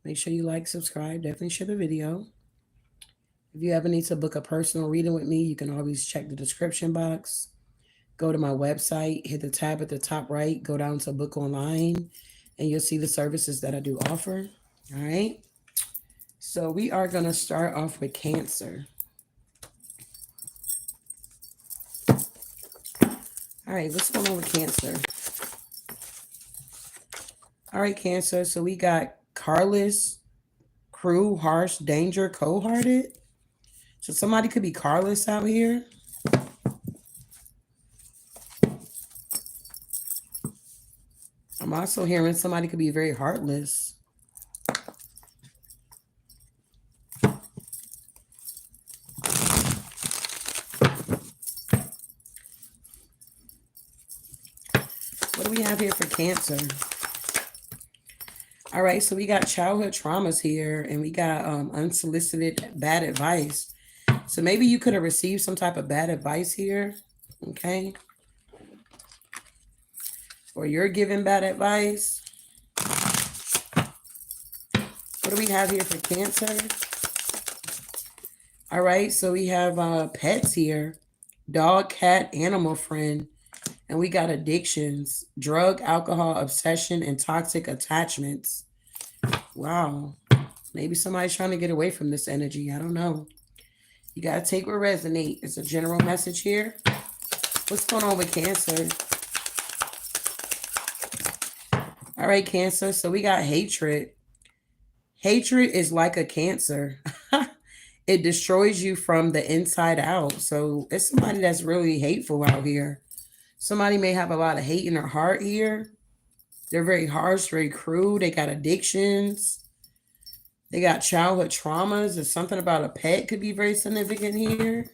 Make sure you like, subscribe, definitely share the video. If you ever need to book a personal reading with me, you can always check the description box. Go to my website, hit the tab at the top right, go down to book online, and you'll see the services that I do offer. All right. So we are going to start off with Cancer. All right, what's going on with Cancer? All right, Cancer. So we got careless, cruel, harsh, danger, cold-hearted. So somebody could be careless out here. I'm also hearing somebody could be very heartless. What do we have here for Cancer? All right, so we got childhood traumas here, and we got unsolicited bad advice. So maybe you could have received some type of bad advice here, okay? Or you're giving bad advice. What do we have here for Cancer? All right, so we have pets here. Dog, cat, animal friend. And we got addictions, drug, alcohol, obsession, and toxic attachments. Wow. Maybe somebody's trying to get away from this energy. I don't know. You got to take what resonate. It's a general message here. What's going on with Cancer? All right, Cancer. So we got hatred. Hatred is like a cancer. It destroys you from the inside out. So it's somebody that's really hateful out here. Somebody may have a lot of hate in their heart here. They're very harsh, very cruel. They got addictions. They got childhood traumas. There's something about a pet could be very significant here.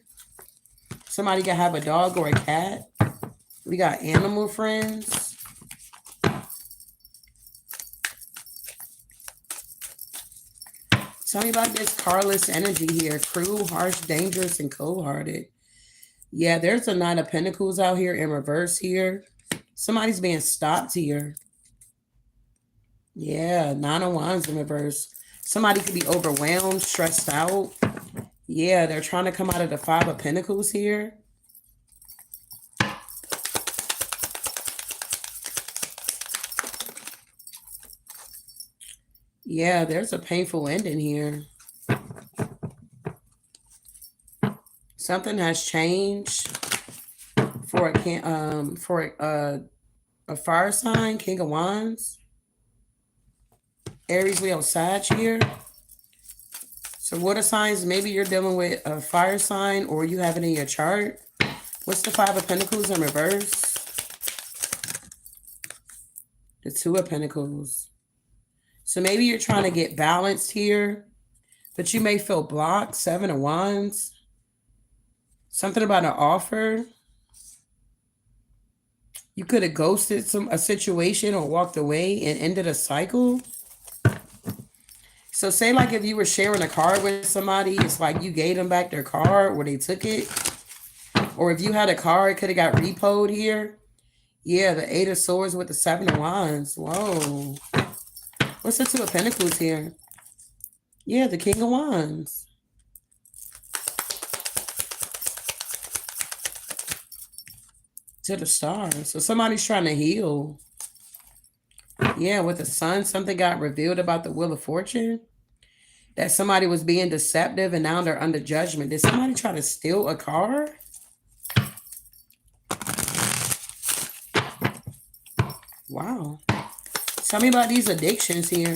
Somebody could have a dog or a cat. We got animal friends. Tell me about this carless energy here. Cruel, harsh, dangerous, and cold-hearted. Yeah, there's a Nine of Pentacles out here in reverse here. Somebody's being stopped here. Yeah, Nine of Wands in reverse. Somebody could be overwhelmed, stressed out. Yeah, they're trying to come out of the Five of Pentacles here. Yeah, there's a painful ending here. Something has changed for a fire sign, King of Wands. Aries, Leo, Sag here. So water signs, maybe you're dealing with a fire sign or you have it in your chart. What's the Five of Pentacles in reverse? The Two of Pentacles. So maybe you're trying to get balanced here, but you may feel blocked. Seven of Wands. Something about an offer. You could have ghosted a situation or walked away and ended a cycle. So say like if you were sharing a car with somebody, it's like you gave them back their car or they took it. Or if you had a car, it could have got repoed here. Yeah, the Eight of Swords with the Seven of Wands. Whoa. What's the Two of Pentacles here? Yeah, the King of Wands. To the Star. So somebody's trying to heal. Yeah, with the Sun, something got revealed about the Wheel of Fortune. That somebody was being deceptive and now they're under judgment. Did somebody try to steal a car? Wow. Tell me about these addictions here.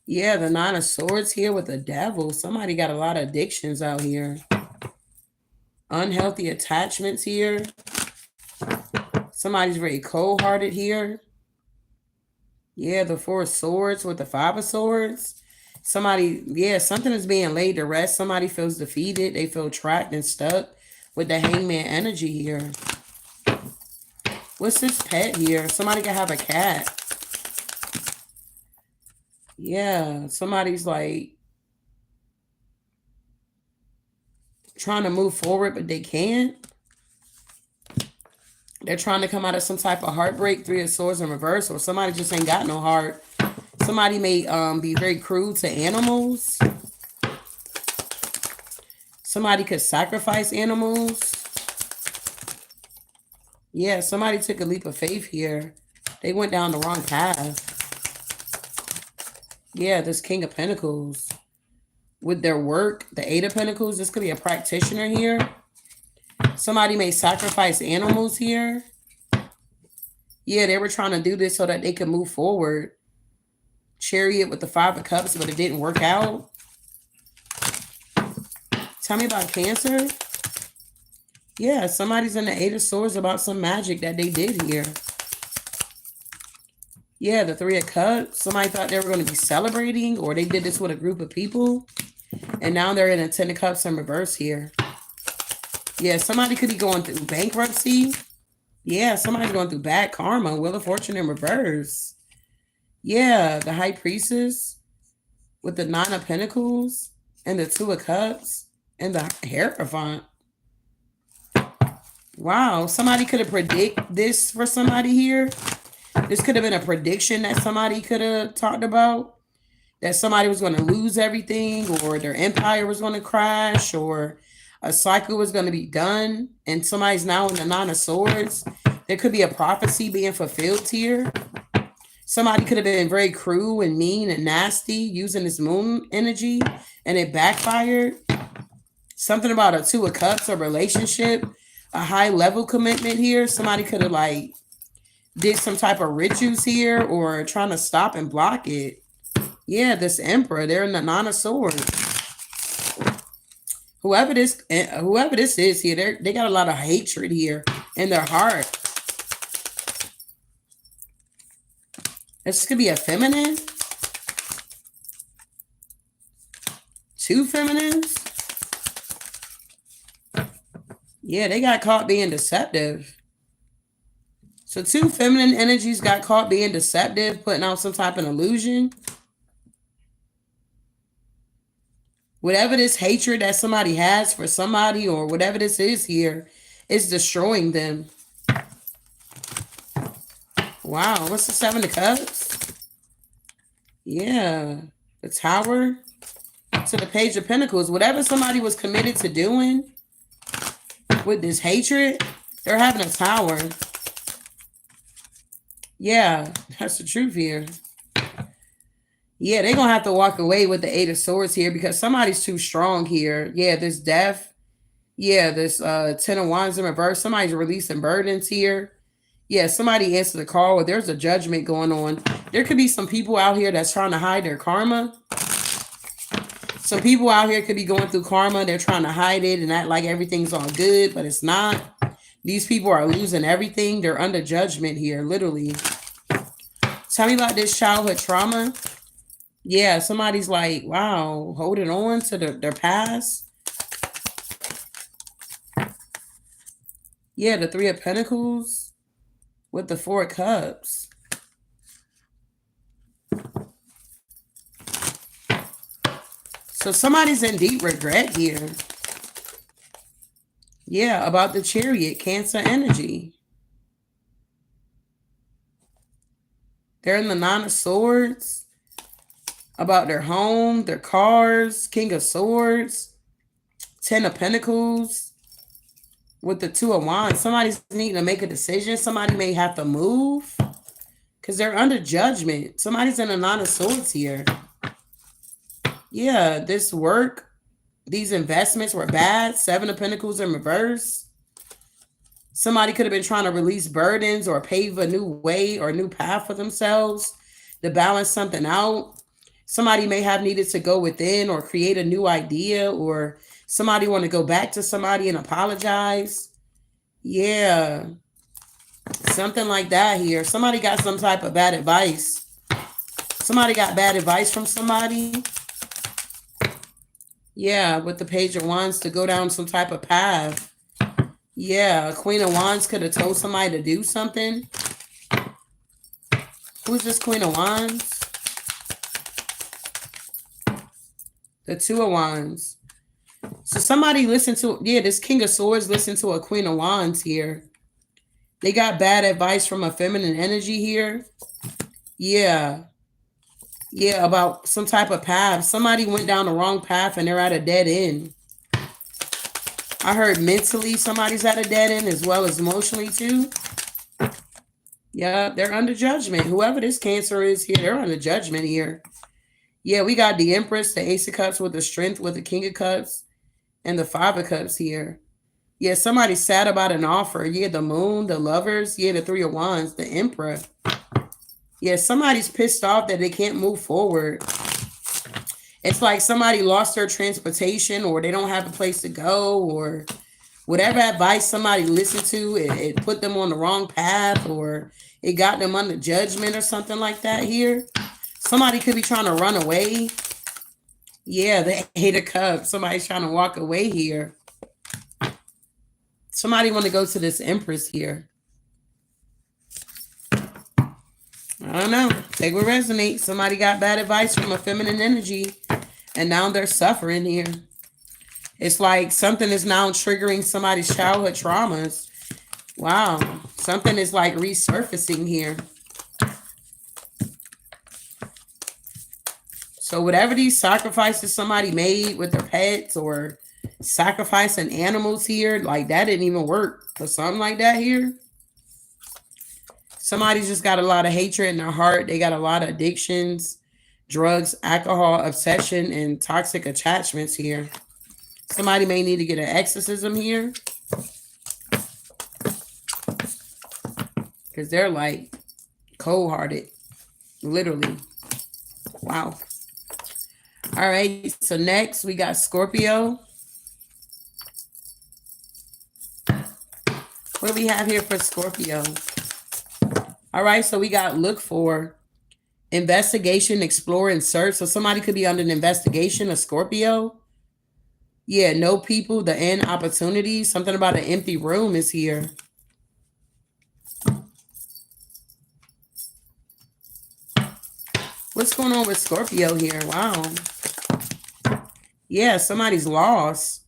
Yeah, the Nine of Swords here with the Devil. Somebody got a lot of addictions out here. Unhealthy attachments here. Somebody's very cold-hearted here. Yeah, the Four of Swords with the Five of Swords. Somebody, yeah, something is being laid to rest. Somebody feels defeated. They feel trapped and stuck with the Hangman energy here. What's this pet here? Somebody can have a cat. Yeah, somebody's like trying to move forward, but they can't. They're trying to come out of some type of heartbreak. Three of Swords in reverse, or somebody just ain't got no heart. Somebody may be very cruel to animals. Somebody could sacrifice animals. Yeah, somebody took a leap of faith here. They went down the wrong path. Yeah, this King of Pentacles. With their work, the Eight of Pentacles, this could be a practitioner here. Somebody may sacrifice animals here. Yeah, they were trying to do this so that they could move forward. Chariot with the Five of Cups, but it didn't work out. Tell me about Cancer. Yeah, somebody's in the Eight of Swords about some magic that they did here. Yeah, the Three of Cups. Somebody thought they were going to be celebrating, or they did this with a group of people. And now they're in a Ten of Cups in reverse here. Yeah, somebody could be going through bankruptcy. Yeah, somebody's going through bad karma. Wheel of Fortune in reverse. Yeah, the High Priestess with the Nine of Pentacles and the Two of Cups and the Hierophant. Wow, somebody could have predicted this for somebody here. This could have been a prediction that somebody could have talked about. That somebody was going to lose everything, or their empire was going to crash, or a cycle was going to be done, and somebody's now in the Nine of Swords. There could be a prophecy being fulfilled here. Somebody could have been very cruel and mean and nasty using this moon energy, and it backfired. Something about a Two of Cups, a relationship, a high level commitment here. Somebody could have like did some type of rituals here, or trying to stop and block it. Yeah, this Emperor, they're in the Nine of Swords. Whoever this is here, they got a lot of hatred here in their heart. This could be a feminine. Two feminines. Yeah, they got caught being deceptive. So two feminine energies got caught being deceptive, putting out some type of illusion. Whatever this hatred that somebody has for somebody, or whatever this is here, is destroying them. Wow, what's the Seven of Cups? Yeah, the Tower to the Page of Pentacles. Whatever somebody was committed to doing with this hatred, they're having a Tower. Yeah, that's the truth here. Yeah, they're going to have to walk away with the Eight of Swords here, because somebody's too strong here. Yeah, this death. Yeah, this Ten of Wands in reverse. Somebody's releasing burdens here. Yeah, somebody answered the call, or there's a judgment going on. There could be some people out here that's trying to hide their karma. Some people out here could be going through karma. They're trying to hide it and act like everything's all good, but it's not. These people are losing everything. They're under judgment here, literally. Tell me about this childhood trauma. Yeah, somebody's like, wow, holding on to their past. Yeah, the Three of Pentacles with the Four of Cups. So somebody's in deep regret here. Yeah, about the Chariot, Cancer energy. They're in the Nine of Swords. About their home, their cars, King of Swords, Ten of Pentacles with the Two of Wands. Somebody's needing to make a decision. Somebody may have to move because they're under judgment. Somebody's in the Nine of Swords here. Yeah, this work, these investments were bad. Seven of Pentacles in reverse. Somebody could have been trying to release burdens or pave a new way or a new path for themselves to balance something out. Somebody may have needed to go within or create a new idea, or somebody want to go back to somebody and apologize. Yeah. Something like that here. Somebody got some type of bad advice. Somebody got bad advice from somebody. Yeah, with the Page of Wands to go down some type of path. Yeah, Queen of Wands could have told somebody to do something. Who's this Queen of Wands? The Two of Wands. So somebody listened to, yeah, this King of Swords listened to a Queen of Wands here. They got bad advice from a feminine energy here. Yeah. Yeah, about some type of path. Somebody went down the wrong path and they're at a dead end. I heard mentally somebody's at a dead end as well as emotionally too. Yeah, they're under judgment. Whoever this Cancer is here, they're under judgment here. Yeah, we got the Empress, the Ace of Cups with the Strength, with the King of Cups, and the Five of Cups here. Yeah, somebody's sad about an offer. Yeah, the Moon, the Lovers. Yeah, the Three of Wands, the Emperor. Yeah, somebody's pissed off that they can't move forward. It's like somebody lost their transportation or they don't have a place to go or whatever advice somebody listened to, it put them on the wrong path or it got them under judgment or something like that here. Somebody could be trying to run away. Yeah, the Eight of Cups. Somebody's trying to walk away here. Somebody want to go to this Empress here. I don't know. Take what resonates. Somebody got bad advice from a feminine energy and now they're suffering here. It's like something is now triggering somebody's childhood traumas. Wow. Something is like resurfacing here. So whatever these sacrifices somebody made with their pets or sacrificing animals here, like that didn't even work for something like that here. Somebody's just got a lot of hatred in their heart. They got a lot of addictions, drugs, alcohol, obsession, and toxic attachments here. Somebody may need to get an exorcism here. Because they're like cold-hearted. Literally. Wow. All right. So next we got Scorpio. What do we have here for Scorpio? All right. So we got look for, investigation, explore, and search. So somebody could be under an investigation, a Scorpio. Yeah, no people, the end, opportunity. Something about an empty room is here. What's going on with Scorpio here? Wow. Yeah, somebody's lost.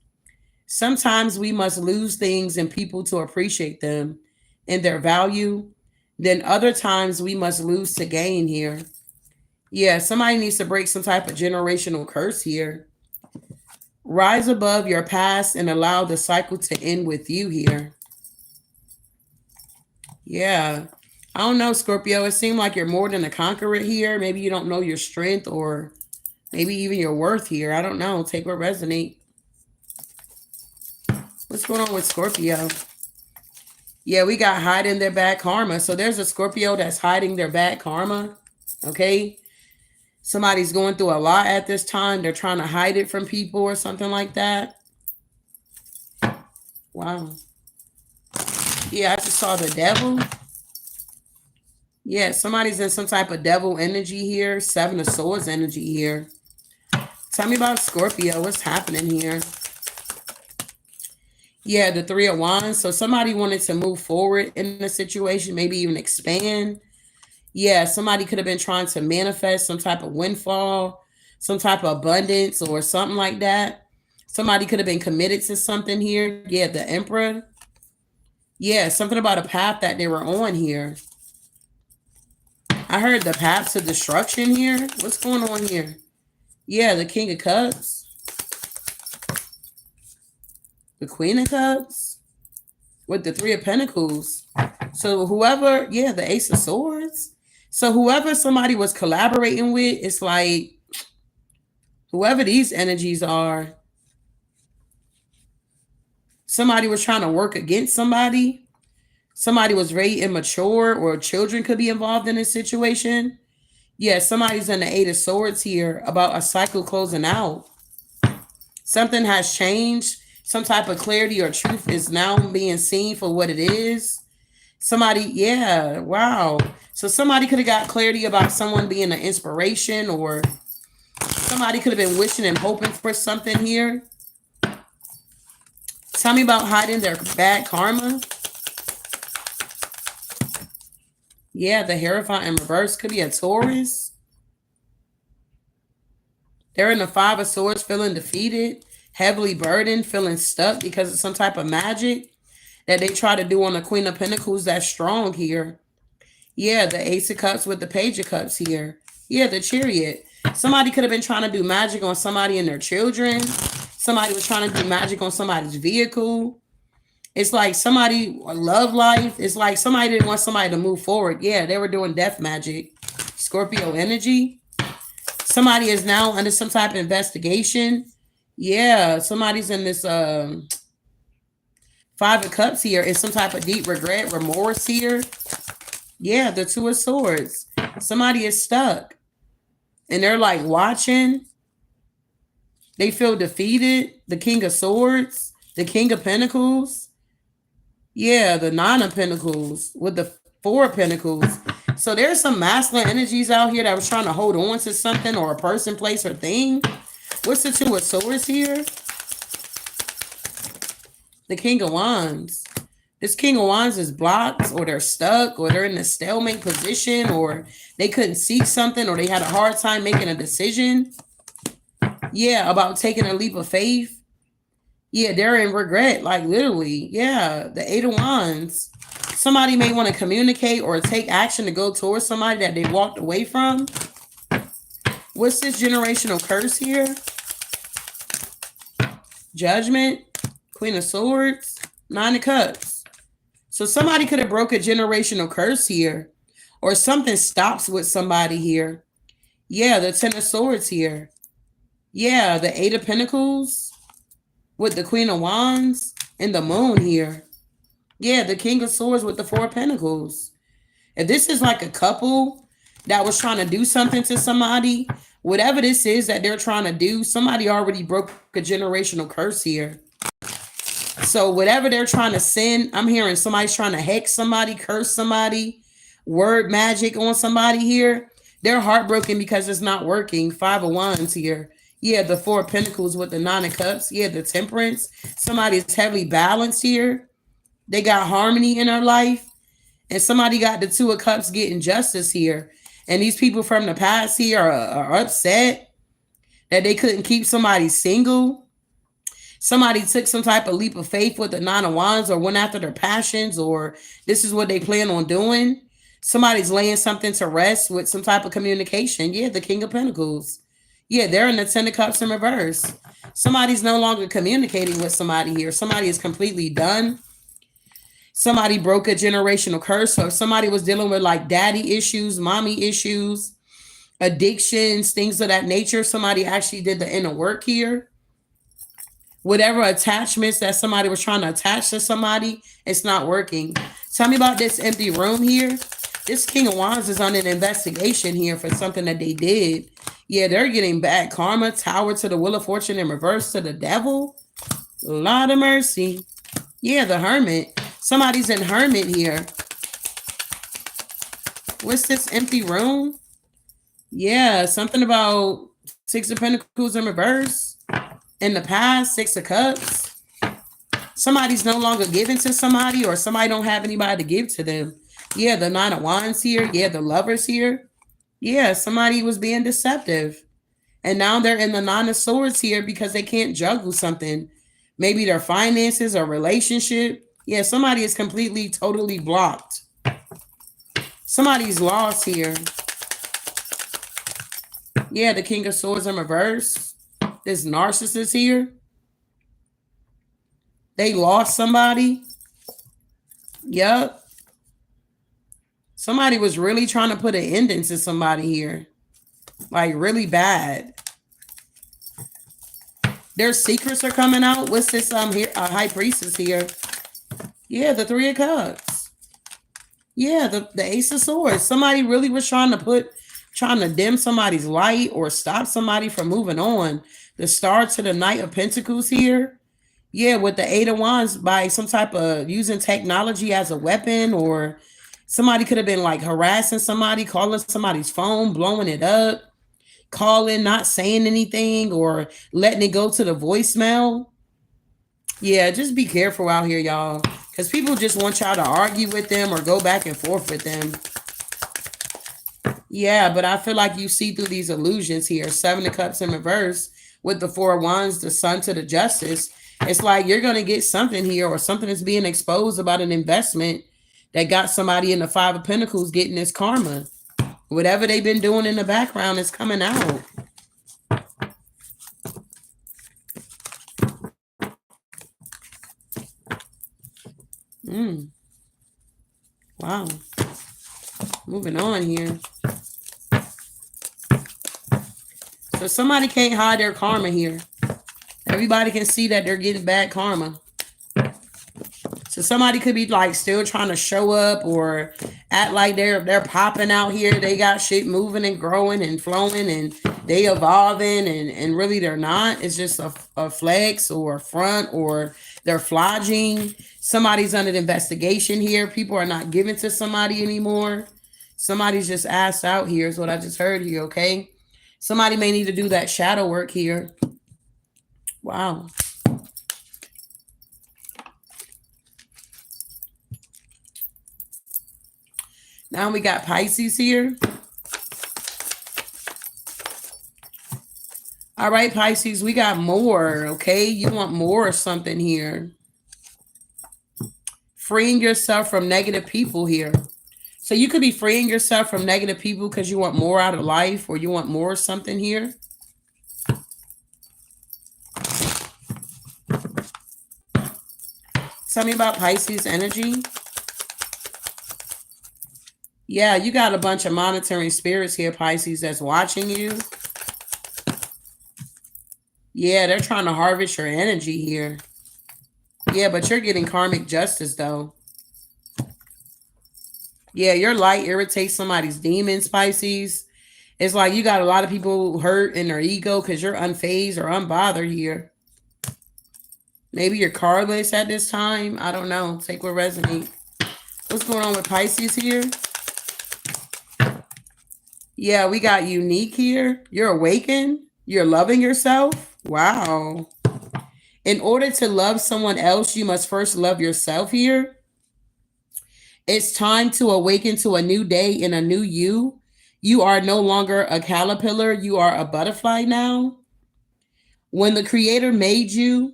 Sometimes we must lose things and people to appreciate them and their value. Then other times we must lose to gain here. Yeah, somebody needs to break some type of generational curse here. Rise above your past and allow the cycle to end with you here. Yeah. I don't know, Scorpio. It seems like you're more than a conqueror here. Maybe you don't know your strength or maybe even your worth here. I don't know. Take what resonate. What's going on with Scorpio? Yeah, we got hiding their bad karma. So there's a Scorpio that's hiding their bad karma. Okay. Somebody's going through a lot at this time. They're trying to hide it from people or something like that. Wow. Yeah, I just saw the devil. Yeah, somebody's in some type of devil energy here. Seven of Swords energy here. Tell me about Scorpio. What's happening here? Yeah, the Three of Wands. So somebody wanted to move forward in the situation, maybe even expand. Yeah, somebody could have been trying to manifest some type of windfall, some type of abundance or something like that. Somebody could have been committed to something here. Yeah, the Emperor. Yeah, something about a path that they were on here. I heard the path to destruction here. What's going on here? Yeah, the King of Cups. The Queen of Cups. With the Three of Pentacles. So whoever, yeah, the Ace of Swords. So whoever somebody was collaborating with, it's like whoever these energies are, somebody was trying to work against somebody. Somebody was very immature or children could be involved in this situation. Yeah, somebody's in the Eight of Swords here about a cycle closing out. Something has changed. Some type of clarity or truth is now being seen for what it is. Somebody, yeah, wow. So somebody could have got clarity about someone being an inspiration or somebody could have been wishing and hoping for something here. Tell me about hiding their bad karma. Yeah, the Hierophant in reverse could be a Taurus. They're in the Five of Swords feeling defeated, heavily burdened, feeling stuck because of some type of magic that they try to do on the Queen of Pentacles that's strong here. Yeah, the Ace of Cups with the Page of Cups here. Yeah, the Chariot. Somebody could have been trying to do magic on somebody and their children. Somebody was trying to do magic on somebody's vehicle. It's like somebody love life. It's like somebody didn't want somebody to move forward. Yeah, they were doing death magic. Scorpio energy. Somebody is now under some type of investigation. Yeah, somebody's in this Five of Cups here. It's some type of deep regret, remorse here. Yeah, the Two of Swords. Somebody is stuck and they're like watching. They feel defeated. The King of Swords, the King of Pentacles. Yeah, the Nine of Pentacles with the Four of Pentacles. So there's some masculine energies out here that was trying to hold on to something or a person, place, or thing. What's the Two of Swords here? The King of Wands. This King of Wands is blocked, or they're stuck, or they're in a stalemate position, or they couldn't seek something, or they had a hard time making a decision. Yeah, about taking a leap of faith. Yeah, they're in regret, like literally. Yeah, the Eight of Wands. Somebody may want to communicate or take action to go towards somebody that they walked away from. What's this generational curse here? Judgment, Queen of Swords, Nine of Cups. So somebody could have broke a generational curse here, or something stops with somebody here. Yeah, the Ten of Swords here. Yeah, the Eight of Pentacles with the Queen of Wands and the Moon here. Yeah, the King of Swords with the Four of Pentacles. If this is like a couple that was trying to do something to somebody, whatever this is that they're trying to do, somebody already broke a generational curse here. So whatever they're trying to send, I'm hearing somebody's trying to hex somebody, curse somebody, word magic on somebody here. They're heartbroken because it's not working. Five of Wands here. Yeah, the Four of Pentacles with the Nine of Cups. Yeah, the Temperance. Somebody's heavily balanced here. They got harmony in their life. And somebody got the Two of Cups getting justice here. And these people from the past here are upset that they couldn't keep somebody single. Somebody took some type of leap of faith with the Nine of Wands, or went after their passions, or this is what they plan on doing. Somebody's laying something to rest with some type of communication. Yeah, the King of Pentacles. Yeah, they're in the Ten of Cups in reverse. Somebody's no longer communicating with somebody here. Somebody is completely done. Somebody broke a generational curse. So if somebody was dealing with like daddy issues, mommy issues, addictions, things of that nature, somebody actually did the inner work here. Whatever attachments that somebody was trying to attach to somebody, it's not working. Tell me about this empty room here. This King of Wands is on an investigation here for something that they did. Yeah, they're getting bad karma. Tower to the Wheel of Fortune in reverse to the Devil. Lot of mercy. Yeah, the Hermit. Somebody's in Hermit here. What's this empty room? Yeah, something about Six of Pentacles in reverse. In the past, Six of Cups. Somebody's no longer giving to somebody, or somebody don't have anybody to give to them. Yeah, the Nine of Wands here. Yeah, the Lovers here. Yeah, somebody was being deceptive. And now they're in the Nine of Swords here because they can't juggle something. Maybe their finances or relationship. Yeah, somebody is completely, totally blocked. Somebody's lost here. Yeah, the King of Swords in reverse. This narcissist here. They lost somebody. Yup. Somebody was really trying to put an ending to somebody here. Like really bad. Their secrets are coming out. What's this here? High Priestess here. Yeah, the Three of Cups. Yeah, the Ace of Swords. Somebody really was trying to dim somebody's light or stop somebody from moving on. The Star to the Knight of Pentacles here. Yeah, with the Eight of Wands, by some type of using technology as a weapon, or somebody could have been like harassing somebody, calling somebody's phone, blowing it up, calling, not saying anything, or letting it go to the voicemail. Yeah, just be careful out here, y'all, because people just want y'all to argue with them or go back and forth with them. Yeah, but I feel like you see through these illusions here. Seven of Cups in reverse with the Four of Wands, the Sun to the Justice. It's like you're going to get something here, or something is being exposed about an investment that got somebody in the Five of Pentacles getting this karma. Whatever they've been doing in the background is coming out. Wow. Moving on here. So somebody can't hide their karma here. Everybody can see that they're getting bad karma. So somebody could be like still trying to show up or act like they're popping out here. They got shit moving and growing and flowing and they evolving and really they're not. It's just a flex or a front or they're flogging. Somebody's under investigation here. People are not giving to somebody anymore. Somebody's just asked out here is what I just heard here, okay? Somebody may need to do that shadow work here. Wow. Now we got Pisces here. All right, Pisces, we got more, okay? You want more or something here. Freeing yourself from negative people here. So you could be freeing yourself from negative people because you want more out of life or you want more or something here. Tell me about Pisces energy. Yeah, you got a bunch of monitoring spirits here, Pisces, that's watching you. Yeah, they're trying to harvest your energy here. Yeah, but you're getting karmic justice, though. Yeah, your light irritates somebody's demons, Pisces. It's like you got a lot of people hurt in their ego because you're unfazed or unbothered here. Maybe you're cardless at this time. I don't know. Take what resonates. What's going on with Pisces here? Yeah, we got unique here. You're awakened. You're loving yourself. Wow. In order to love someone else, you must first love yourself here. It's time to awaken to a new day and a new you. You are no longer a caterpillar. You are a butterfly now. When the creator made you,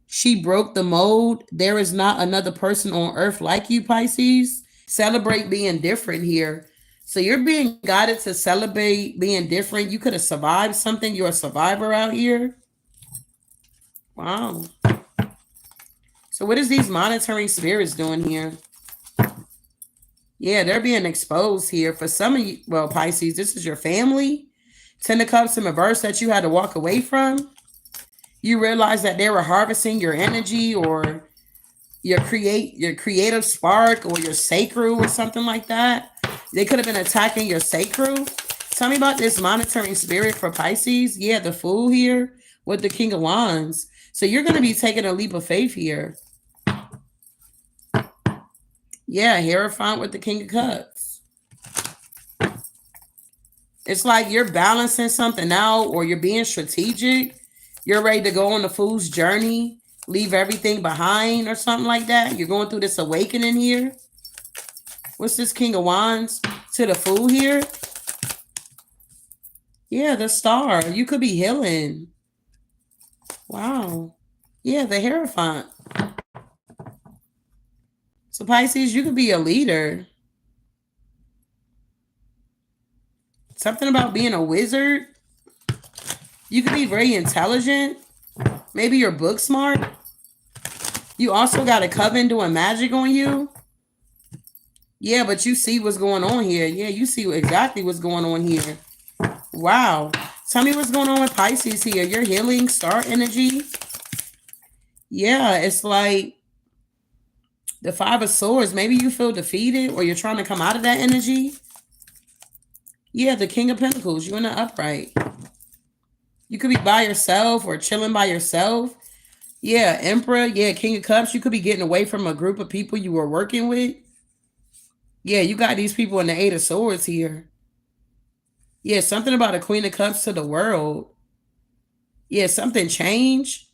she broke the mold. There is not another person on earth like you, Pisces. Celebrate being different here. So you're being guided to celebrate being different. You could have survived something. You're a survivor out here. Wow. So what is these monitoring spirits doing here? Yeah, they're being exposed here. For some of you, well, Pisces, this is your family. Ten of Cups in reverse that you had to walk away from. You realize that they were harvesting your energy or your creative spark or your sacral or something like that. They could have been attacking your sacral. Tell me about this monitoring spirit for Pisces. Yeah, the Fool here with the King of Wands. So you're going to be taking a leap of faith here. Yeah, Hierophant with the King of Cups. It's like you're balancing something out or you're being strategic. You're ready to go on the Fool's journey, leave everything behind or something like that. You're going through this awakening here. What's this King of Wands to the Fool here? Yeah, the Star. You could be healing. Wow. Yeah, the Hierophant. So Pisces, you could be a leader. Something about being a wizard. You could be very intelligent. Maybe you're book smart. You also got a coven doing magic on you. Yeah, but you see what's going on here. Yeah, you see exactly what's going on here. Wow. Tell me what's going on with Pisces here. You're healing star energy. Yeah, it's like the Five of Swords. Maybe you feel defeated or you're trying to come out of that energy. Yeah, the King of Pentacles. You're in the upright. You could be by yourself or chilling by yourself. Yeah, Emperor. Yeah, King of Cups. You could be getting away from a group of people you were working with. Yeah, you got these people in the Eight of Swords here. Yeah, something about a Queen of Cups to the world. Yeah, something changed.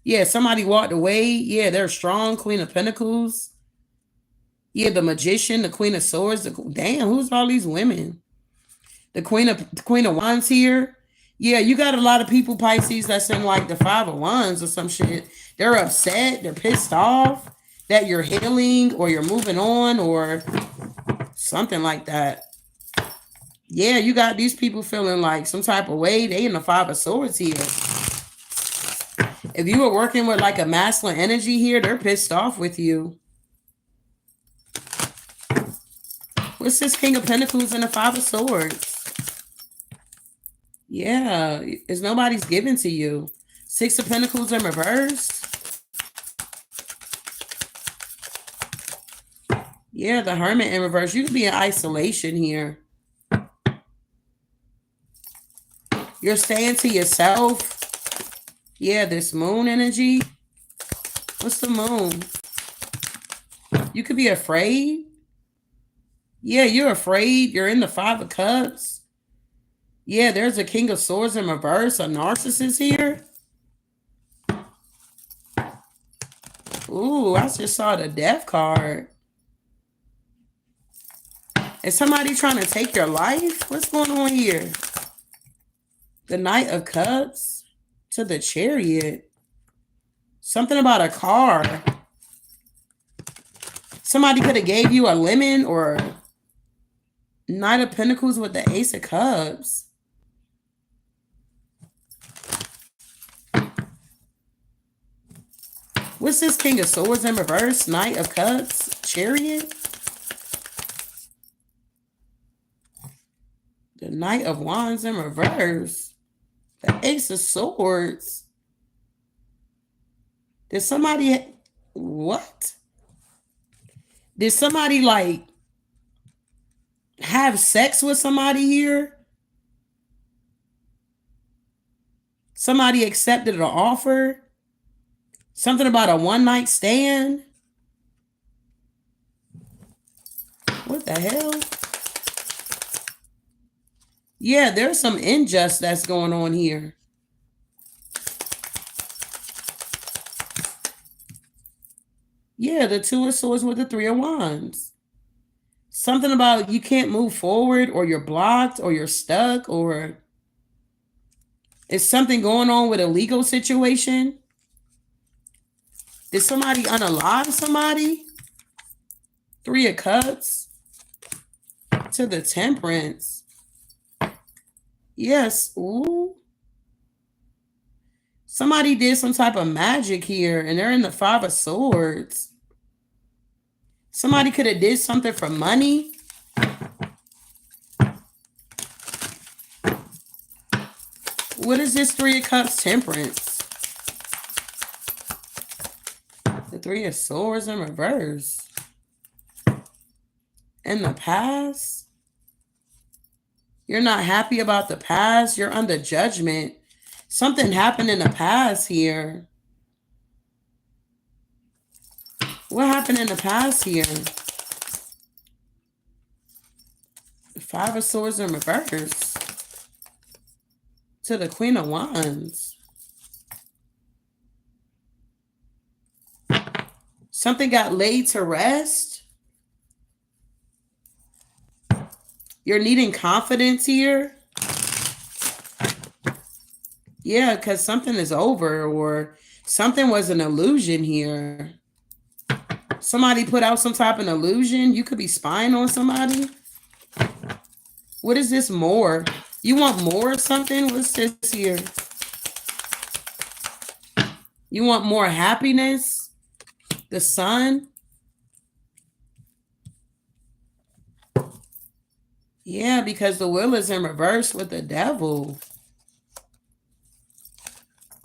Yeah, somebody walked away. Yeah, they're strong. Queen of Pentacles. Yeah, the Magician, the Queen of Swords. Damn, who's all these women? The Queen of Wands here. Yeah, you got a lot of people, Pisces, that's in like the Five of Wands or some shit. They're upset. They're pissed off that you're healing or you're moving on or something like that. Yeah, you got these people feeling like some type of way. They in the Five of Swords here. If you were working with like a masculine energy here, they're pissed off with you. What's this King of Pentacles and the Five of Swords? Yeah, it's nobody's giving to you. Six of Pentacles in reverse. Yeah, the Hermit in reverse. You could be in isolation here. You're staying to yourself. Yeah, this Moon energy. What's the Moon? You could be afraid. Yeah, you're afraid. You're in the Five of Cups. Yeah, there's a King of Swords in reverse. A narcissist here. Ooh, I just saw the Death card. Is somebody trying to take your life? What's going on here? The Knight of Cups to the Chariot. Something about a car. Somebody could have gave you a lemon, or Knight of Pentacles with the Ace of Cups. What's this King of Swords in reverse? Knight of Cups, Chariot. The Knight of Wands in reverse. The Ace of Swords. Did somebody... What? Did somebody like have sex with somebody here? Somebody accepted an offer? Something about a one-night stand? What the hell? Yeah, there's some injustice that's going on here. Yeah, the Two of Swords with the Three of Wands. Something about you can't move forward, or you're blocked, or you're stuck, or is something going on with a legal situation? Did somebody unalive somebody? Three of Cups to the Temperance. Yes. Ooh. Somebody did some type of magic here, and they're in the Five of Swords. Somebody could have did something for money. What is this Three of Cups Temperance? The Three of Swords in reverse. In the past? You're not happy about the past. You're under judgment. Something happened in the past here. What happened in the past here? The Five of Swords in reverse. To the Queen of Wands. Something got laid to rest. You're needing confidence here. Yeah, because something is over, or something was an illusion here. Somebody put out some type of illusion. You could be spying on somebody. What is this more? You want more or something? What's this here? You want more happiness? The Sun? Yeah, because the Wheel is in reverse with the Devil.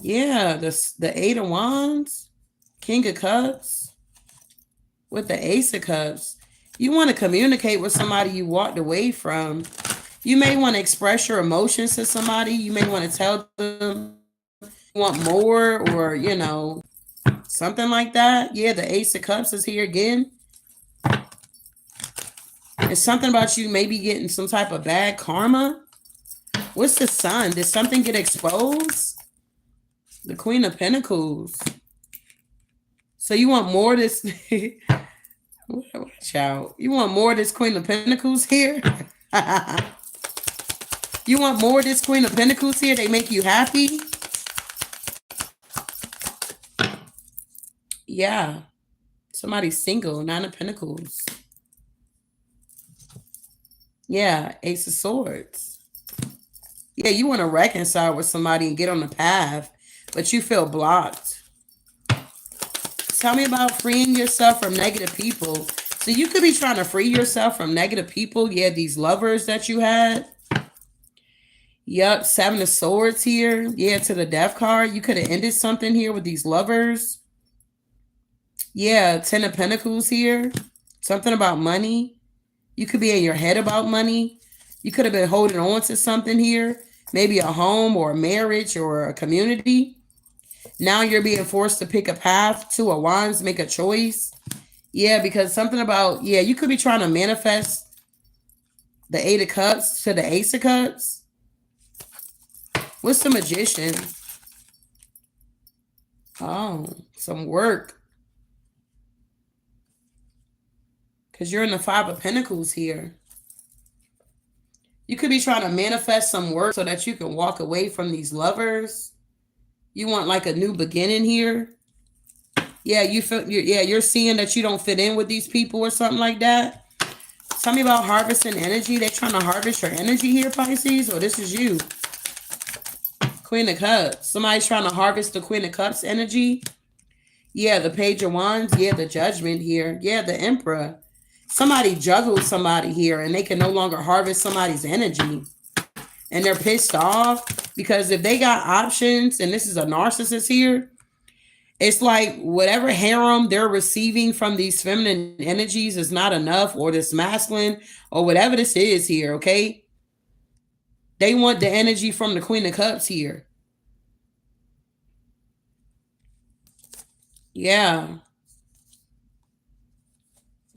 Yeah, the Eight of Wands, King of Cups, with the Ace of Cups. You want to communicate with somebody you walked away from. You may want to express your emotions to somebody. You may want to tell them you want more, or, you know, something like that. Yeah, the Ace of Cups is here again. It's something about you maybe getting some type of bad karma. What's the Sun? Did something get exposed? The Queen of Pentacles. So you want more of this? Watch out. You want more of this Queen of Pentacles here? You want more of this Queen of Pentacles here? They make you happy? Yeah. Somebody's single. Nine of Pentacles. Yeah, Ace of Swords. Yeah, you want to reconcile with somebody and get on the path, but you feel blocked. Tell me about freeing yourself from negative people. So you could be trying to free yourself from negative people. Yeah, these lovers that you had. Yep, Seven of Swords here. Yeah, to the Death card. You could have ended something here with these lovers. Yeah, Ten of Pentacles here. Something about money. You could be in your head about money. You could have been holding on to something here. Maybe a home or a marriage or a community. Now you're being forced to pick a path. Two of Wands, make a choice. Yeah, because something about, yeah, you could be trying to manifest the Eight of Cups to the Ace of Cups. What's the Magician? Oh, some work. Because you're in the Five of Pentacles here. You could be trying to manifest some work so that you can walk away from these lovers. You want like a new beginning here. Yeah, you're seeing that you don't fit in with these people or something like that. Tell me about harvesting energy. They're trying to harvest your energy here, Pisces, or this is you. Queen of Cups. Somebody's trying to harvest the Queen of Cups energy. Yeah, the Page of Wands. Yeah, the Judgment here. Yeah, the Emperor. Somebody juggled somebody here and they can no longer harvest somebody's energy. And they're pissed off because if they got options, and this is a narcissist here, it's like whatever harem they're receiving from these feminine energies is not enough, or this masculine, or whatever this is here, okay? They want the energy from the Queen of Cups here. Yeah.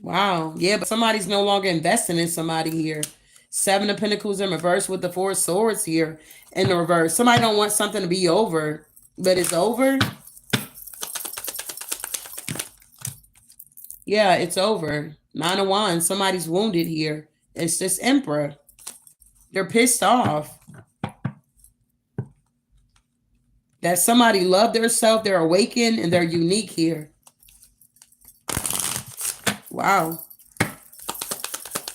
Wow. Yeah, but somebody's no longer investing in somebody here. Seven of Pentacles in reverse with the Four of Swords here in the reverse. Somebody don't want something to be over, but it's over. Yeah, it's over. Nine of Wands. Somebody's wounded here. It's this Emperor. They're pissed off that somebody loved their self. They're awakened and they're unique here. Wow.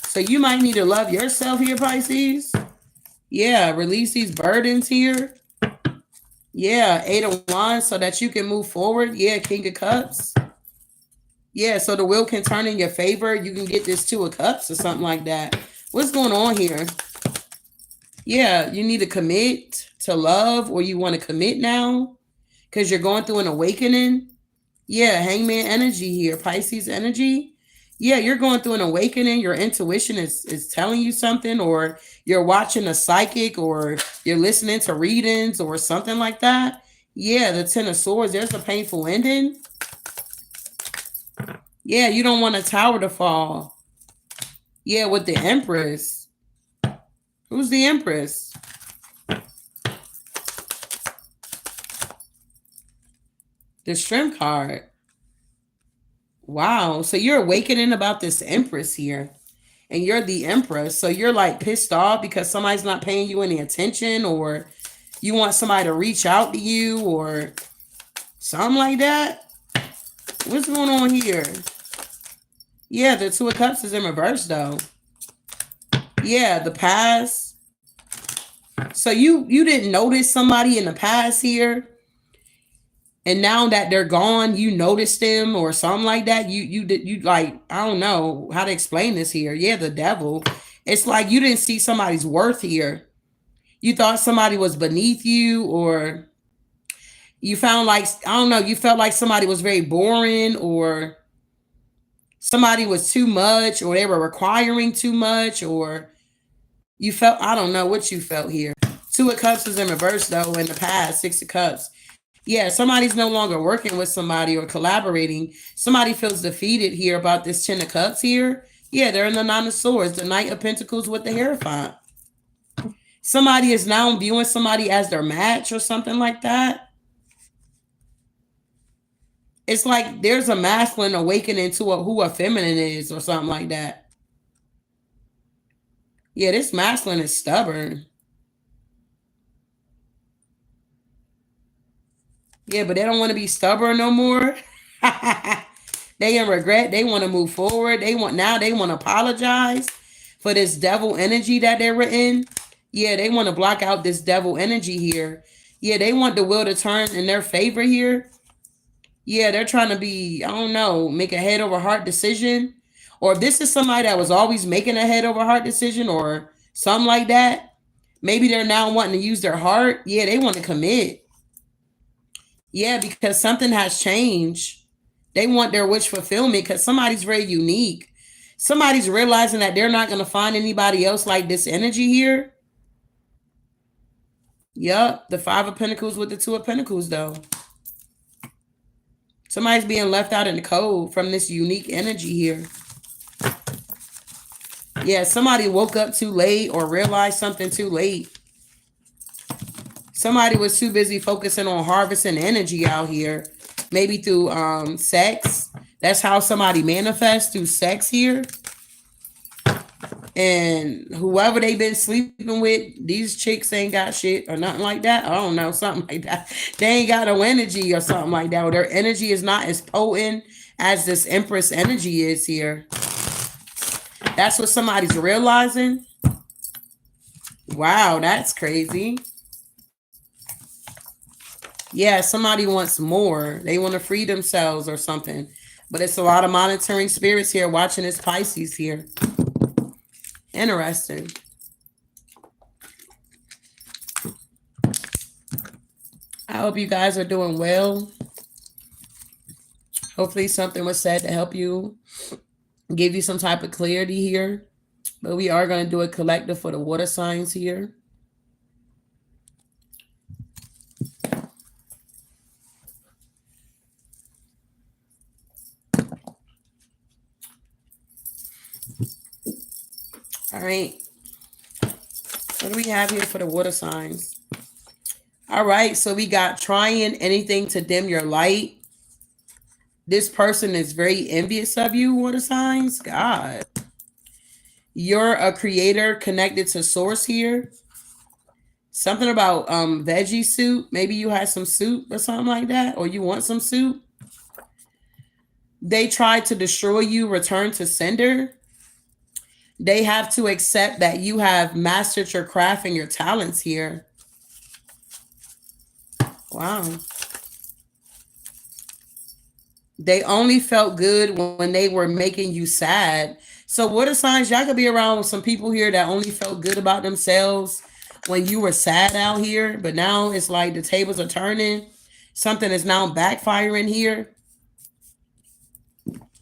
So you might need to love yourself here, Pisces. Yeah, release these burdens here. Yeah, Eight of Wands so that you can move forward. Yeah, King of Cups. Yeah, so the wheel can turn in your favor. You can get this Two of Cups or something like that. What's going on here? Yeah, you need to commit to love, or you want to commit now because you're going through an awakening. Yeah, Hangman energy here, Pisces energy. Yeah, you're going through an awakening. Your intuition is telling you something, or you're watching a psychic, or you're listening to readings or something like that. Yeah, the Ten of Swords, there's a painful ending. Yeah, you don't want a tower to fall. Yeah, with the Empress. Who's the Empress? The Strength card. Wow. So you're awakening about this Empress here. And you're the Empress. So you're like pissed off because somebody's not paying you any attention, or you want somebody to reach out to you or something like that. What's going on here? Yeah, the Two of Cups is in reverse though. Yeah, the past. So you didn't notice somebody in the past here, and now that they're gone, you notice them or something like that. You like, I don't know how to explain this here. Yeah, the Devil. It's like you didn't see somebody's worth here. You thought somebody was beneath you, or you found like, I don't know, you felt like somebody was very boring, or somebody was too much, or they were requiring too much, or you felt, I don't know what you felt here. Two of Cups is in reverse though in the past. Six of Cups. Yeah, somebody's no longer working with somebody or collaborating. Somebody feels defeated here about this Ten of Cups here. Yeah, they're in the Nine of Swords, the Knight of Pentacles with the Hierophant. Somebody is now viewing somebody as their match or something like that. It's like there's a masculine awakening to who a feminine is or something like that. Yeah, this masculine is stubborn. Yeah, but they don't want to be stubborn no more. They in regret. They want to move forward. They want to apologize for this devil energy that they were in. Yeah, they want to block out this devil energy here. Yeah, they want the wheel to turn in their favor here. Yeah, they're trying to be, I don't know, make a head over heart decision. Or if this is somebody that was always making a head over heart decision or something like that, maybe they're now wanting to use their heart. Yeah, they want to commit. Yeah, because something has changed. They want their wish fulfillment because somebody's very unique. Somebody's realizing that they're not going to find anybody else like this energy here. Yup, the Five of Pentacles with the Two of Pentacles, though. Somebody's being left out in the cold from this unique energy here. Yeah, somebody woke up too late or realized something too late. Somebody was too busy focusing on harvesting energy out here. Maybe through sex. That's how somebody manifests, through sex here. And whoever they've been sleeping with, these chicks ain't got shit or nothing like that. I don't know, something like that. They ain't got no energy or something like that. Or their energy is not as potent as this Empress energy is here. That's what somebody's realizing. Wow, that's crazy. Yeah, somebody wants more. They want to free themselves or something. But it's a lot of monitoring spirits here watching this Pisces here. Interesting. I hope you guys are doing well. Hopefully something was said to help you, give you some type of clarity here. But we are going to do a collective for the water signs here. All right. What do we have here for the water signs? All right. So we got trying anything to dim your light. This person is very envious of you, water signs. God. You're a creator connected to source here. Something about veggie soup. Maybe you had some soup or something like that. Or you want some soup. They tried to destroy you, return to sender. They have to accept that you have mastered your craft and your talents here. Wow. They only felt good when they were making you sad. So water signs, y'all could be around with some people here that only felt good about themselves when you were sad out here. But now it's like the tables are turning. Something is now backfiring here.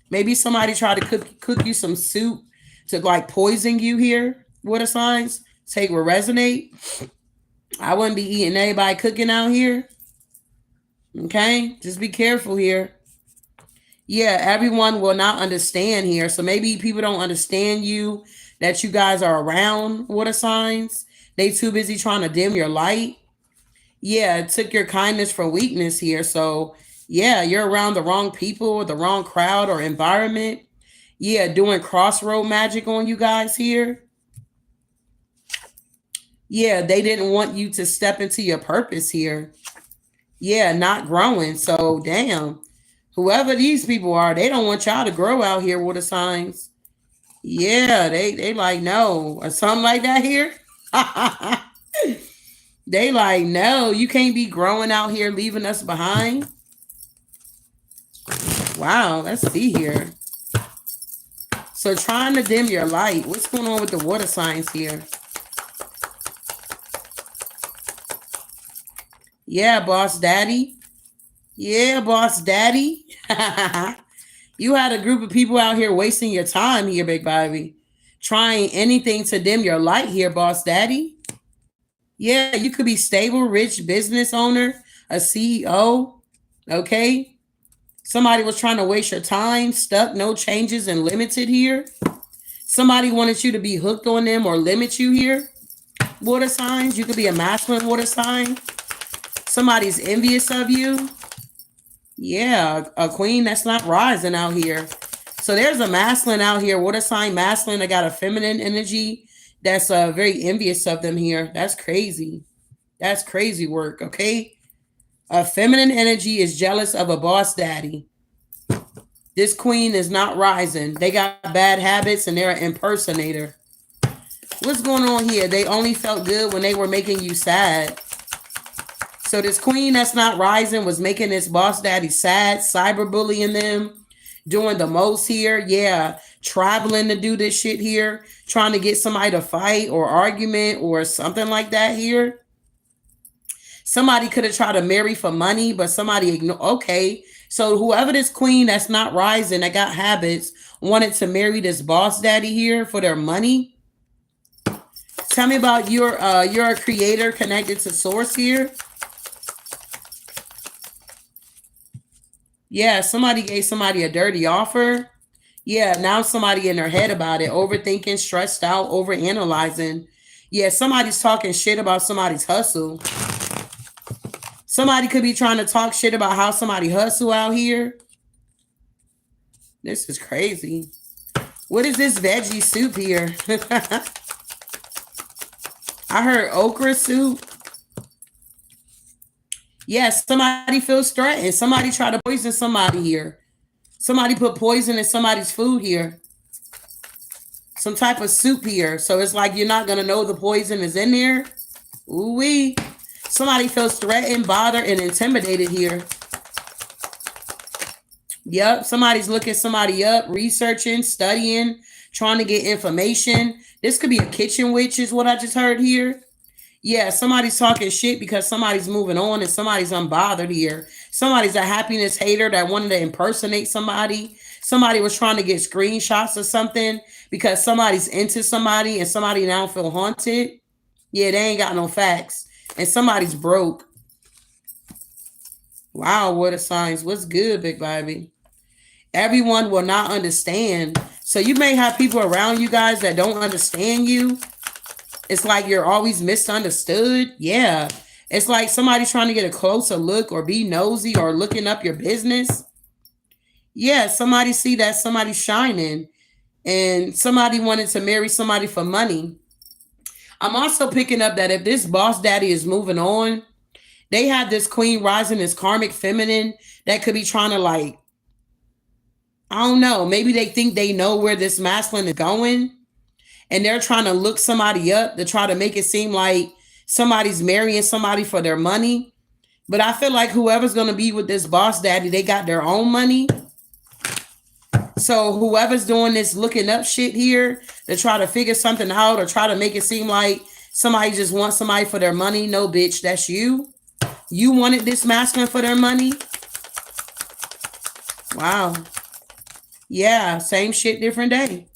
Maybe somebody tried to cook you some soup to like poison you here, water signs. Take will resonate. I wouldn't be eating anybody cooking out here. Okay, just be careful here. Yeah, everyone will not understand here. So maybe people don't understand you, that you guys are around, water signs. They too busy trying to dim your light. Yeah, it took your kindness for weakness here. So yeah, you're around the wrong people, the wrong crowd or environment. Yeah, doing crossroad magic on you guys here. Yeah, they didn't want you to step into your purpose here. Yeah, not growing. So damn, whoever these people are, they don't want y'all to grow out here, water signs. Yeah, they like no or something like that here. They like no, you can't be growing out here, leaving us behind. Wow, let's see here. So trying to dim your light. What's going on with the water signs here? Yeah, boss daddy. Yeah, boss daddy. You had a group of people out here wasting your time here, big baby. Trying anything to dim your light here, boss daddy. Yeah, you could be stable, rich business owner, a CEO. Okay. Somebody was trying to waste your time, stuck, no changes, and limited here. Somebody wanted you to be hooked on them or limit you here. Water signs. You could be a masculine water sign. Somebody's envious of you. Yeah, a queen that's not rising out here. So there's a masculine out here. Water sign masculine. I got a feminine energy that's very envious of them here. That's crazy. That's crazy work, okay? A feminine energy is jealous of a boss daddy. This queen is not rising. They got bad habits and they're an impersonator. What's going on here? They only felt good when they were making you sad. So this queen that's not rising was making this boss daddy sad, cyberbullying them, doing the most here. Yeah, traveling to do this shit here, trying to get somebody to fight or argument or something like that here. Somebody could have tried to marry for money, but somebody ignored. Okay, so whoever this queen that's not rising that got habits wanted to marry this boss daddy here for their money. Tell me about you're a creator connected to source here. Yeah, somebody gave somebody a dirty offer. Yeah, now somebody in their head about it, overthinking, stressed out, overanalyzing. Yeah, somebody's talking shit about somebody's hustle. Somebody could be trying to talk shit about how somebody hustle out here. This is crazy. What is this veggie soup here? I heard okra soup. Yes, somebody feels threatened. Somebody tried to poison somebody here. Somebody put poison in somebody's food here. Some type of soup here. So it's like you're not going to know the poison is in there. Ooh wee. Somebody feels threatened, bothered, and intimidated here. Yep, somebody's looking somebody up, researching, studying, trying to get information. This could be a kitchen witch is what I just heard here. Yeah, somebody's talking shit because somebody's moving on and somebody's unbothered here. Somebody's a happiness hater that wanted to impersonate somebody. Somebody was trying to get screenshots or something because somebody's into somebody and somebody now feel haunted. Yeah, they ain't got no facts. And somebody's broke. Wow, what a signs. What's good, big baby? Everyone will not understand. So you may have people around you guys that don't understand you. It's like you're always misunderstood. Yeah. It's like somebody's trying to get a closer look or be nosy or looking up your business. Yeah, somebody see that somebody's shining and somebody wanted to marry somebody for money. I'm also picking up that if this boss daddy is moving on, they have this queen rising, this karmic feminine that could be trying to like, I don't know, maybe they think they know where this masculine is going and they're trying to look somebody up to try to make it seem like somebody's marrying somebody for their money. But I feel like whoever's going to be with this boss daddy, they got their own money. So whoever's doing this looking up shit here to try to figure something out or try to make it seem like somebody just wants somebody for their money. No, bitch, that's you. You wanted this masculine for their money. Wow. Yeah, same shit, different day.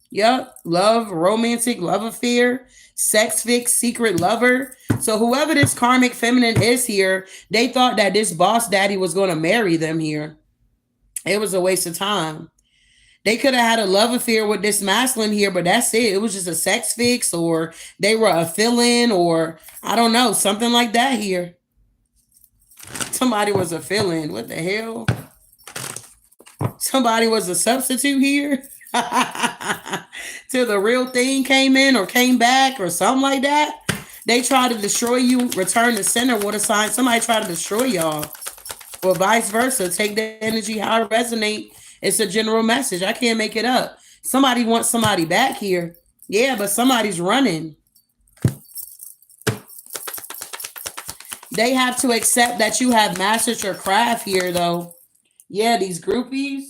Yep. Love, romantic, love affair, sex fix, secret lover. So whoever this karmic feminine is here, they thought that this boss daddy was going to marry them here. It was a waste of time. They could have had a love affair with this masculine here, but that's it. It was just a sex fix or they were a fill-in or I don't know, something like that here. Somebody was a fill-in. What the hell? Somebody was a substitute here. Till the real thing came in or came back or something like that. They tried to destroy you, return to center with a sign. Somebody tried to destroy y'all. Or vice versa. Take the energy how it resonate. It's a general message. I can't make it up. Somebody wants somebody back here. Yeah, but somebody's running. They have to accept that you have mastered your craft here, though. Yeah, these groupies.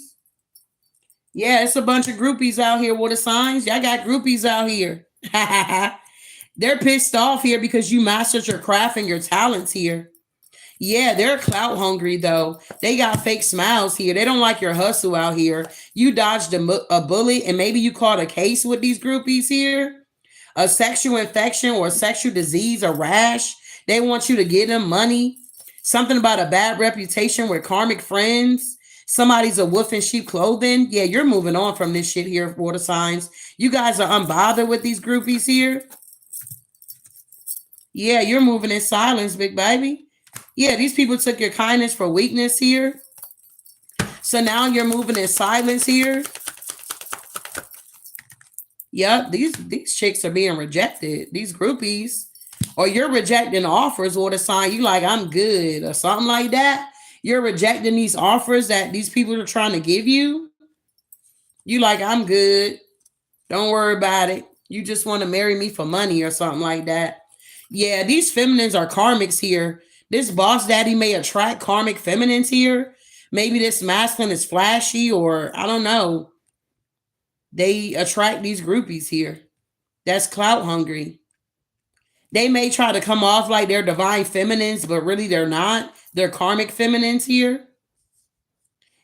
Yeah, it's a bunch of groupies out here with the signs. Y'all got groupies out here. They're pissed off here because you mastered your craft and your talents here. Yeah, they're clout hungry though. They got fake smiles here. They don't like your hustle out here. You dodged a bullet and maybe you caught a case with these groupies here. A sexual infection or a sexual disease or rash. They want you to give them money. Something about a bad reputation with karmic friends. Somebody's a wolf in sheep clothing. Yeah, you're moving on from this shit here, water signs. You guys are unbothered with these groupies here. Yeah, you're moving in silence, big baby. Yeah, these people took your kindness for weakness here. So now you're moving in silence here. Yep, these chicks are being rejected. These groupies. Or you're rejecting offers or the sign you like, I'm good or something like that. You're rejecting these offers that these people are trying to give you. You like, I'm good. Don't worry about it. You just want to marry me for money or something like that. Yeah, these feminines are karmics here. This boss daddy may attract karmic feminines here. Maybe this masculine is flashy, or I don't know. They attract these groupies here. That's clout hungry. They may try to come off like they're divine feminines, but really they're not. They're karmic feminines here.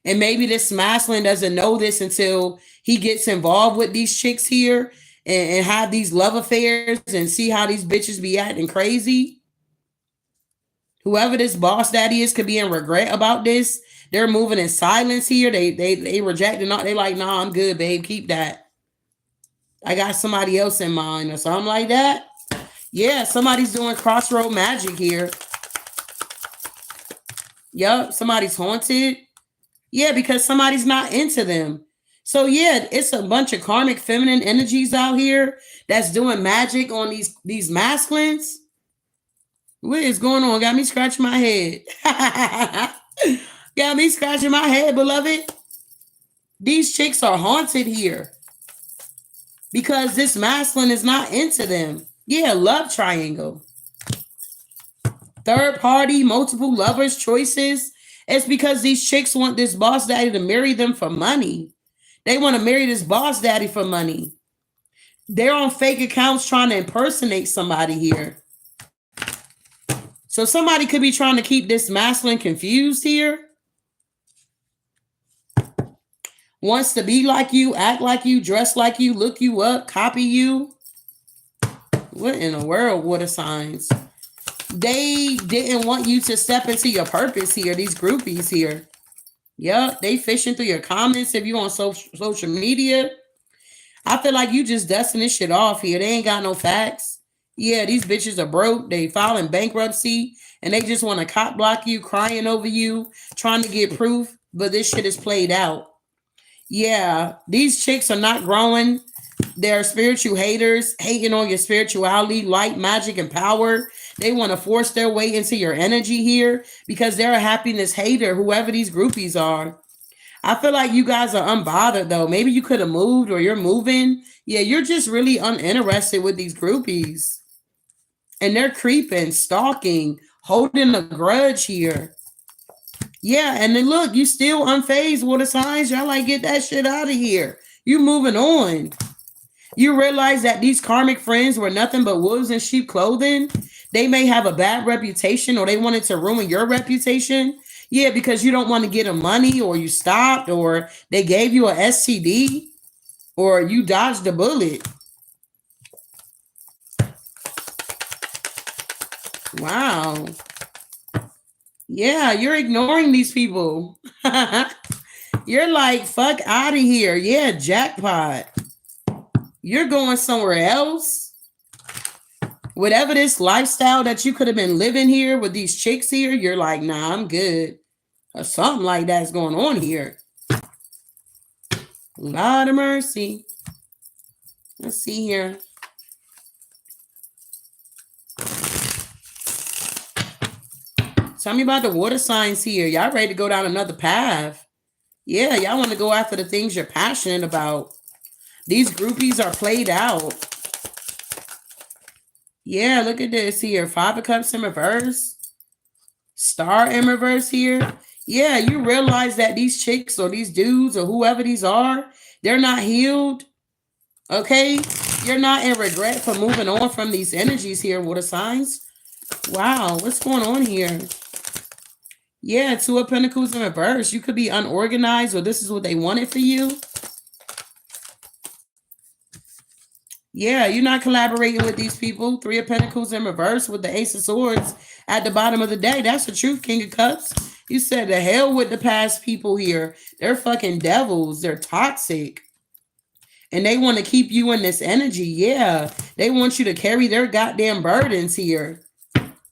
And maybe this masculine doesn't know this until he gets involved with these chicks here and have these love affairs and see how these bitches be acting crazy. Whoever this boss daddy is could be in regret about this. They're moving in silence here. They reject it. They like, nah, I'm good, babe. Keep that. I got somebody else in mind or something like that. Yeah, somebody's doing crossroad magic here. Yup, somebody's haunted. Yeah, because somebody's not into them. So yeah, it's a bunch of karmic feminine energies out here that's doing magic on these masculines. What is going on? Got me scratching my head. Got me scratching my head, beloved. These chicks are haunted here because this masculine is not into them. Yeah, love triangle. Third party, multiple lovers, choices. It's because these chicks want this boss daddy to marry them for money. They want to marry this boss daddy for money. They're on fake accounts trying to impersonate somebody here. So somebody could be trying to keep this masculine confused here. Wants to be like you, act like you, dress like you, look you up, copy you. What in the world, water signs? They didn't want you to step into your purpose here, these groupies here. Yep, they fishing through your comments if you on social media. I feel like you just dusting this shit off here. They ain't got no facts. Yeah, these bitches are broke. They filing bankruptcy and they just want to cop block you, crying over you, trying to get proof. But this shit is played out. Yeah, these chicks are not growing. They're spiritual haters, hating on your spirituality, light, magic, and power. They want to force their way into your energy here because they're a happiness hater, whoever these groupies are. I feel like you guys are unbothered though. Maybe you could have moved or you're moving. Yeah, you're just really uninterested with these groupies. And they're creeping, stalking, holding a grudge here. Yeah, and then look, you still unfazed, water signs. Y'all like, get that shit out of here. You moving on. You realize that these karmic friends were nothing but wolves in sheep clothing. They may have a bad reputation or they wanted to ruin your reputation. Yeah, because you don't want to get them money or you stopped or they gave you a STD or you dodged a bullet. Wow. Yeah, you're ignoring these people. You're like, fuck out of here. Yeah, jackpot. You're going somewhere else. Whatever this lifestyle that you could have been living here with these chicks here, you're like, nah, I'm good. Or something like that's going on here. Lord of mercy. Let's see here. Tell me about the water signs here. Y'all ready to go down another path. Yeah, y'all want to go after the things you're passionate about. These groupies are played out. Yeah, look at this here. 5 of Cups in reverse. Star in reverse here. Yeah, you realize that these chicks or these dudes or whoever these are, they're not healed. Okay? You're not in regret for moving on from these energies here, water signs. Wow, what's going on here? Yeah, 2 of Pentacles in reverse. You could be unorganized or this is what they wanted for you. Yeah, you're not collaborating with these people. 3 of Pentacles in reverse with the Ace of Swords at the bottom of the deck. That's the truth, King of Cups. You said the hell with the past people here. They're fucking devils. They're toxic. And they want to keep you in this energy. Yeah, they want you to carry their goddamn burdens here.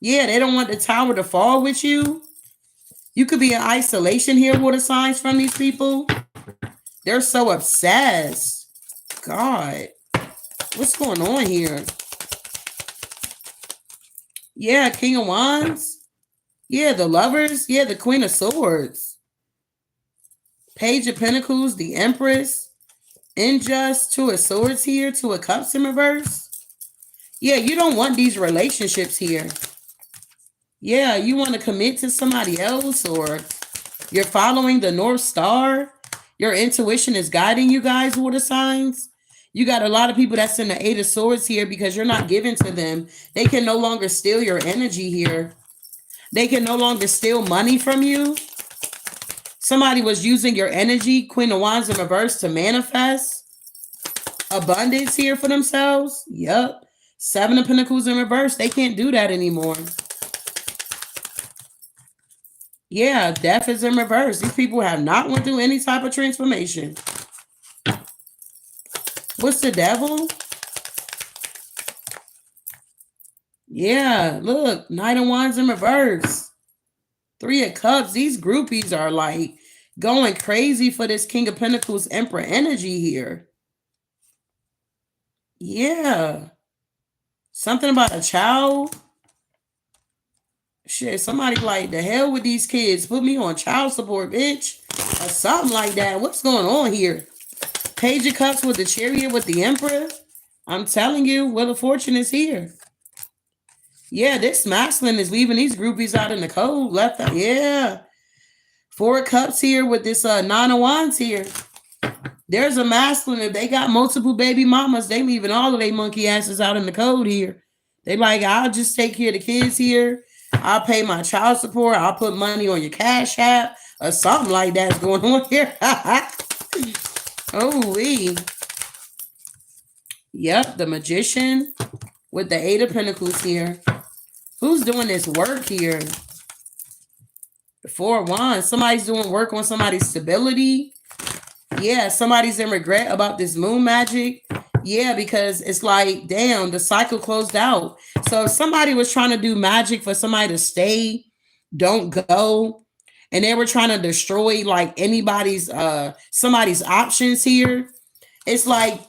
Yeah, they don't want the tower to fall with you. You could be in isolation here, water signs, from these people. They're so obsessed. God. What's going on here? Yeah, King of Wands. Yeah, the Lovers. Yeah, the Queen of Swords. Page of Pentacles, the Empress. Unjust, Two of Swords here, Two of Cups in reverse. Yeah, you don't want these relationships here. Yeah, you want to commit to somebody else, or you're following the North Star. Your intuition is guiding you guys, water signs. You got a lot of people that's in the Eight of Swords here because you're not giving to them. They can no longer steal your energy here. They can no longer steal money from you. Somebody was using your energy, Queen of Wands in reverse, to manifest abundance here for themselves. Yup. Seven of Pentacles in reverse. They can't do that anymore. Yeah, death is in reverse. These people have not went through any type of transformation. What's the devil? Yeah, look, Knight of Wands in reverse. Three of Cups. These groupies are like going crazy for this King of Pentacles Emperor energy here. Yeah. Something about a child. Shit, somebody like, the hell with these kids. Put me on child support, bitch. Or something like that. What's going on here? Page of Cups with the Chariot with the Emperor. I'm telling you, Wheel of Fortune is here. Yeah, this masculine is leaving these groupies out in the cold. Left out. Yeah. Four of Cups here with this Nine of Wands here. There's a masculine. If they got multiple baby mamas, they leaving all of their monkey asses out in the cold here. They like, I'll just take care of the kids here. I'll pay my child support. I'll put money on your Cash App or something like that's going on here. Oh, wee. Yep, the Magician with the Eight of Pentacles here. Who's doing this work here? The Four of Wands. Somebody's doing work on somebody's stability. Yeah, somebody's in regret about this moon magic. Yeah, because it's like, damn, the cycle closed out. So if somebody was trying to do magic for somebody to stay, don't go, and they were trying to destroy like anybody's somebody's options here, it's like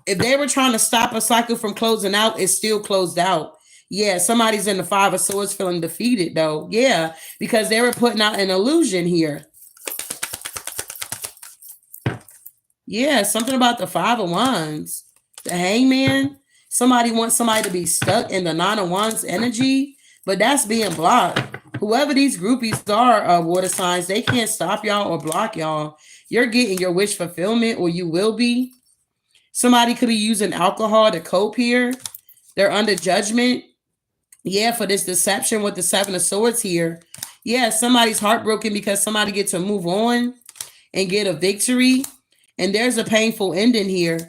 if they were trying to stop a cycle from closing out, it's still closed out. Yeah, somebody's in the Five of Swords feeling defeated though. Yeah, because they were putting out an illusion here. Yeah, something about the Five of Wands. The Hangman. Somebody wants somebody to be stuck in the Nine of Wands energy, but that's being blocked. Whoever these groupies are, water signs, they can't stop y'all or block y'all. You're getting your wish fulfillment, or you will be. Somebody could be using alcohol to cope here. They're under judgment. Yeah, for this deception with the Seven of Swords here. Yeah, somebody's heartbroken because somebody gets to move on and get a victory. And there's a painful ending here.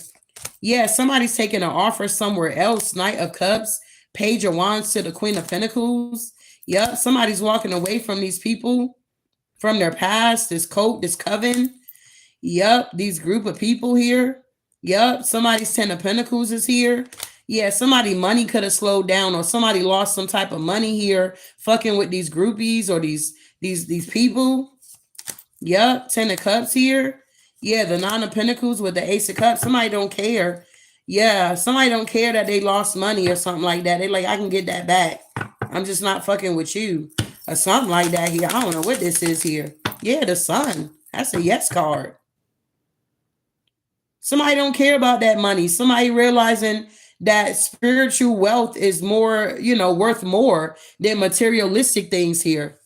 Yeah, somebody's taking an offer somewhere else. Knight of Cups, Page of Wands to the Queen of Pentacles. Yep, somebody's walking away from these people, from their past, this coat, this coven. Yep, these group of people here. Yep, somebody's Ten of Pentacles is here. Yeah, somebody money could have slowed down, or somebody lost some type of money here, fucking with these groupies or these people. Yep, Ten of Cups here. Yeah, the Nine of Pentacles with the Ace of Cups. Somebody don't care. Yeah, somebody don't care that they lost money or something like that. They like, I can get that back. I'm just not fucking with you. Or something like that here. I don't know what this is here. Yeah, the Sun. That's a yes card. Somebody don't care about that money. Somebody realizing that spiritual wealth is more, worth more than materialistic things here.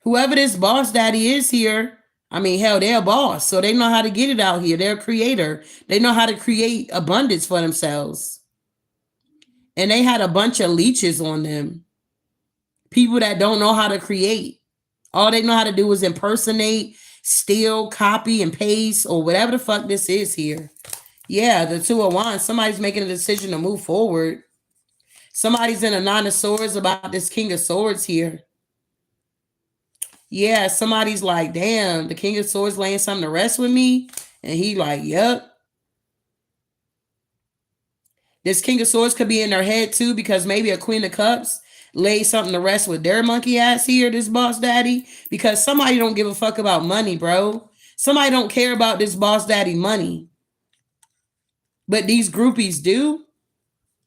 Whoever this boss daddy is here, I mean, hell, they're a boss, so they know how to get it out here. They're a creator. They know how to create abundance for themselves. And they had a bunch of leeches on them. People that don't know how to create. All they know how to do is impersonate, steal, copy, and paste, or whatever the fuck this is here. Yeah, the Two of Wands. Somebody's making a decision to move forward. Somebody's in a Nine of Swords about this King of Swords here. Yeah, somebody's like, damn, the King of Swords laying something to rest with me. And he like, yep. This King of Swords could be in their head too, because maybe a Queen of Cups laid something to rest with their monkey ass here, this boss daddy. Because somebody don't give a fuck about money, bro. Somebody don't care about this boss daddy money. But these groupies do.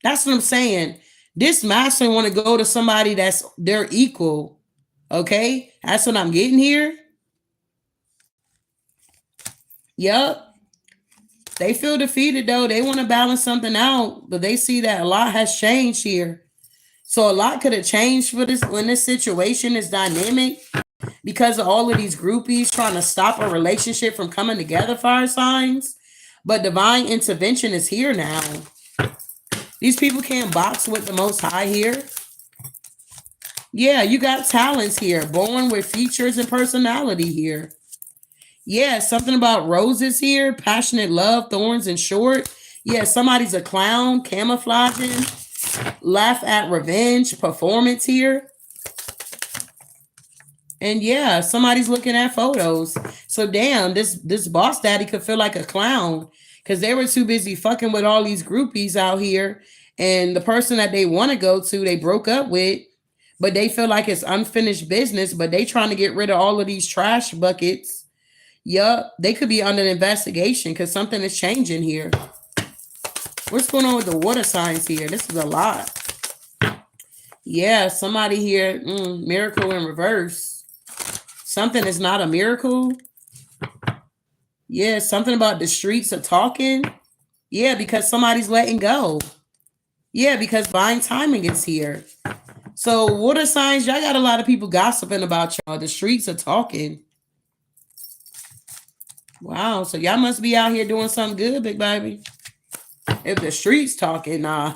That's what I'm saying. This master want to go to somebody that's their equal. Okay, that's what I'm getting here. Yup. They feel defeated though. They want to balance something out, but they see that a lot has changed here. So a lot could have changed for this when this situation is dynamic because of all of these groupies trying to stop a relationship from coming together, fire signs. But divine intervention is here now. These people can't box with the most high here. Yeah, you got talents here, born with features and personality here. Yeah, something about roses here, passionate love, thorns and short. Yeah, somebody's a clown, camouflaging, laugh at revenge, performance here. And yeah, somebody's looking at photos. So damn, this boss daddy could feel like a clown because they were too busy fucking with all these groupies out here. And the person that they want to go to, they broke up with, but they feel like it's unfinished business, but they trying to get rid of all of these trash buckets. Yup, they could be under investigation because something is changing here. What's going on with the water signs here? This is a lot. Yeah, somebody here, miracle in reverse. Something is not a miracle. Yeah, something about the streets are talking. Yeah, because somebody's letting go. Yeah, because divine timing is here. So water signs, y'all got a lot of people gossiping about y'all. The streets are talking. Wow, so y'all must be out here doing something good, big baby. If the streets talking, nah.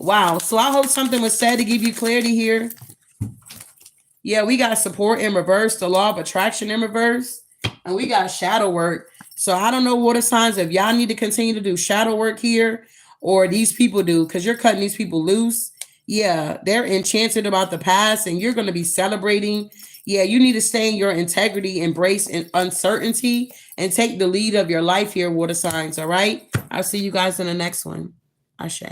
Wow, so I hope something was said to give you clarity here. Yeah, we got support in reverse, the law of attraction in reverse, and we got shadow work. So I don't know water signs if y'all need to continue to do shadow work here or these people do because you're cutting these people loose. Yeah, they're enchanted about the past and you're going to be celebrating. Yeah, you need to stay in your integrity, embrace uncertainty, and take the lead of your life here, water signs. All right. I'll see you guys in the next one. Ashe.